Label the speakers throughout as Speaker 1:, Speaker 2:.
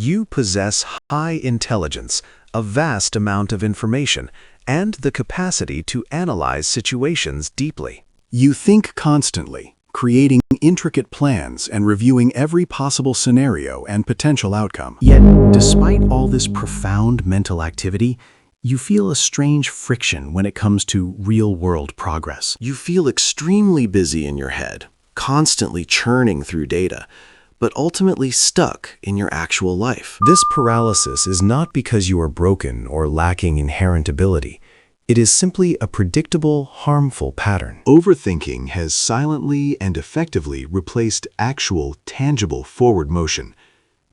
Speaker 1: You possess high intelligence, a vast amount of information, and the capacity to analyze situations deeply.
Speaker 2: You think constantly, creating intricate plans and reviewing every possible scenario and potential outcome. Yet, despite all this profound mental activity, you feel a strange friction when it comes to real-world progress.
Speaker 3: You feel extremely busy in your head, constantly churning through data, but ultimately stuck in your actual life.
Speaker 1: This paralysis is not because you are broken or lacking inherent ability. It is simply a predictable, harmful pattern.
Speaker 2: Overthinking has silently and effectively replaced actual, tangible forward motion.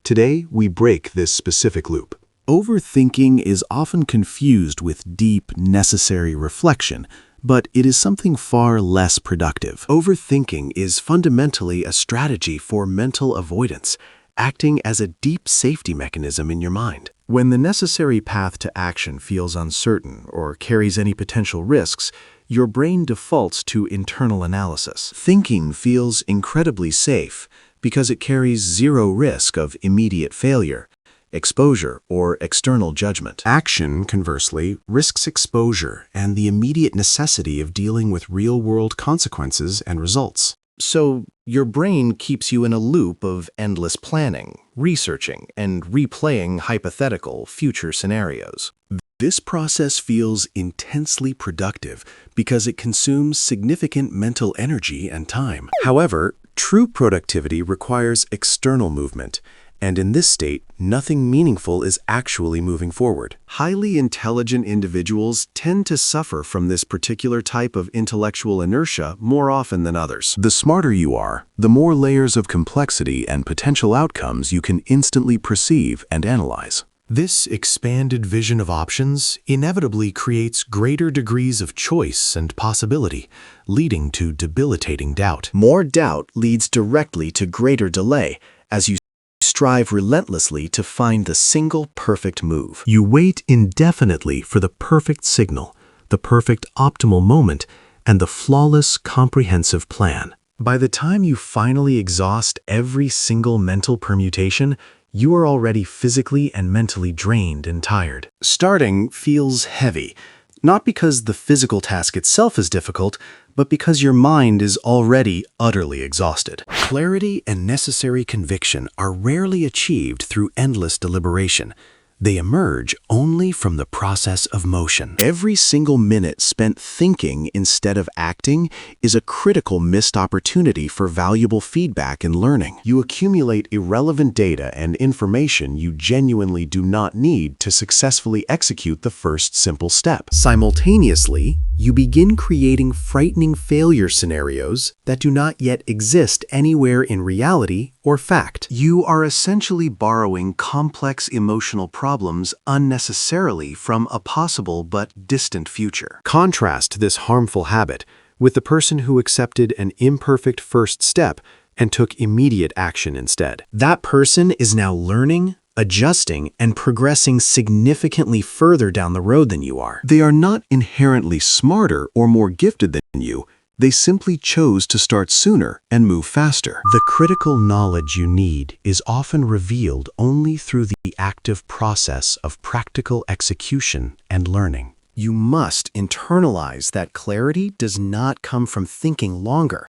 Speaker 2: Today, we break this specific loop. Overthinking is often confused with deep, necessary reflection, but it is something far less productive.
Speaker 3: Overthinking is fundamentally a strategy for mental avoidance, acting as a deep safety mechanism in your mind.
Speaker 2: When the necessary path to action feels uncertain or carries any potential risks, your brain defaults to internal analysis.
Speaker 3: Thinking feels incredibly safe because it carries zero risk of immediate failure, exposure, or external judgment. Action, conversely, risks exposure and the immediate necessity of dealing with real-world consequences and results.
Speaker 2: So, your brain keeps you in a loop of endless planning, researching, and replaying hypothetical future scenarios.
Speaker 3: This process feels intensely productive because it consumes significant mental energy and time. However, true productivity requires external movement, and in this state, nothing meaningful is actually moving forward. Highly intelligent individuals tend to suffer from this particular type of intellectual inertia more often than others.
Speaker 2: The smarter you are, the more layers of complexity and potential outcomes you can instantly perceive and analyze.
Speaker 4: This expanded vision of options inevitably creates greater degrees of choice and possibility, leading to debilitating doubt.
Speaker 3: More doubt leads directly to greater delay, as you strive relentlessly to find the single perfect move.
Speaker 4: You wait indefinitely for the perfect signal, the perfect optimal moment, and the flawless comprehensive plan.
Speaker 1: By the time you finally exhaust every single mental permutation, you are already physically and mentally drained and tired.
Speaker 3: Starting feels heavy, not because the physical task itself is difficult, but because your mind is already utterly exhausted. Clarity and necessary conviction are rarely achieved through endless deliberation. They emerge only from the process of motion. Every single minute spent thinking instead of acting is a critical missed opportunity for valuable feedback and learning. You accumulate irrelevant data and information you genuinely do not need to successfully execute the first simple step. Simultaneously, you begin creating frightening failure scenarios that do not yet exist anywhere in reality or fact. You are essentially borrowing complex emotional problems unnecessarily from a possible but distant future. Contrast this harmful habit with the person who accepted an imperfect first step and took immediate action instead. That person is now learning, adjusting, and progressing significantly further down the road than you are. They are not inherently smarter or more gifted than you. They simply chose to start sooner and move faster. The critical knowledge you need is often revealed only through the active process of practical execution and learning. You must internalize that clarity does not come from thinking longer.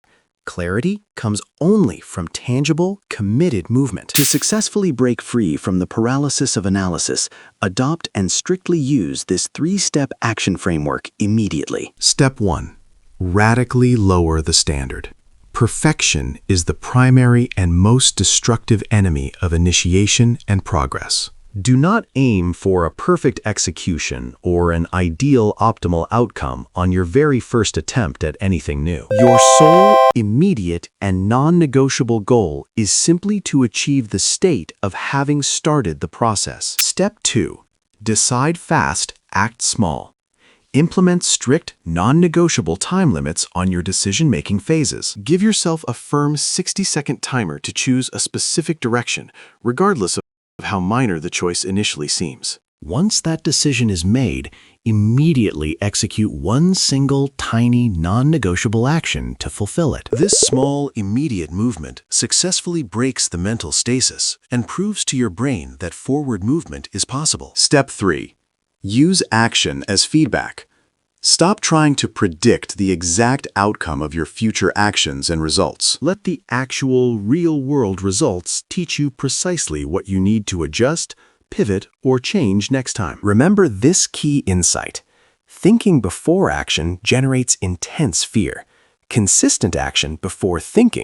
Speaker 3: Clarity comes only from tangible, committed movement. To successfully break free from the paralysis of analysis, adopt and strictly use this three-step action framework immediately.
Speaker 2: Step 1. Radically lower the standard. Perfection is the primary and most destructive enemy of initiation and progress.
Speaker 1: Do not aim for a perfect execution or an ideal optimal outcome on your very first attempt at anything new.
Speaker 3: Your sole, immediate, and non-negotiable goal is simply to achieve the state of having started the process. Step 2. Decide fast, act small. Implement strict, non-negotiable time limits on your decision-making phases. Give yourself a firm 60-second timer to choose a specific direction, regardless of how minor the choice initially seems. Once that decision is made, immediately execute one single, tiny, non-negotiable action to fulfill it.
Speaker 1: This small, immediate movement successfully breaks the mental stasis and proves to your brain that forward movement is possible.
Speaker 2: Step 3. Use action as feedback. Stop trying to predict the exact outcome of your future actions and results.
Speaker 3: Let the actual, real-world results teach you precisely what you need to adjust, pivot, or change next time. Remember this key insight. Thinking before action generates intense fear. Consistent action before thinking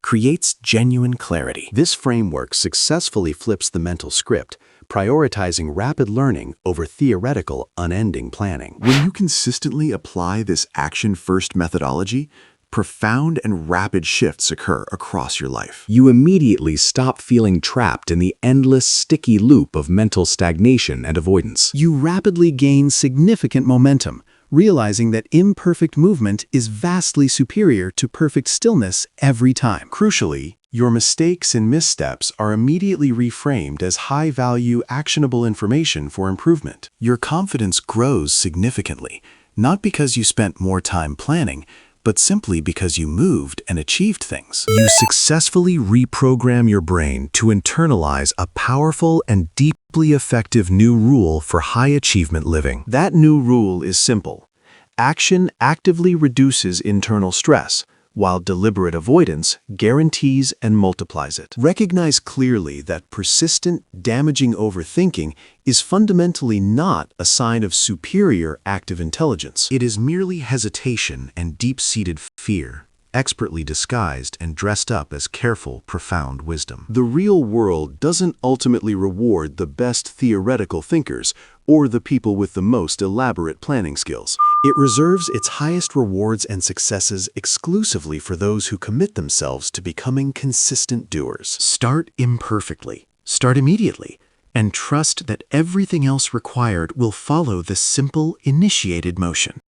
Speaker 3: creates genuine clarity. This framework successfully flips the mental script, prioritizing rapid learning over theoretical, unending planning.
Speaker 2: When you consistently apply this action-first methodology, profound and rapid shifts occur across your life.
Speaker 1: You immediately stop feeling trapped in the endless, sticky loop of mental stagnation and avoidance.
Speaker 3: You rapidly gain significant momentum, realizing that imperfect movement is vastly superior to perfect stillness every time.
Speaker 2: Crucially, your mistakes and missteps are immediately reframed as high-value, actionable information for improvement. Your confidence grows significantly, not because you spent more time planning, but simply because you moved and achieved things.
Speaker 1: You successfully reprogram your brain to internalize a powerful and deeply effective new rule for high-achievement living.
Speaker 2: That new rule is simple. Action actively reduces internal stress, while deliberate avoidance guarantees and multiplies it. Recognize clearly that persistent, damaging overthinking is fundamentally not a sign of superior active intelligence.
Speaker 1: It is merely hesitation and deep-seated fear, expertly disguised and dressed up as careful, profound wisdom.
Speaker 2: The real world doesn't ultimately reward the best theoretical thinkers or the people with the most elaborate planning skills. It reserves its highest rewards and successes exclusively for those who commit themselves to becoming consistent doers.
Speaker 3: Start imperfectly. Start immediately. And trust that everything else required will follow the simple, initiated motion.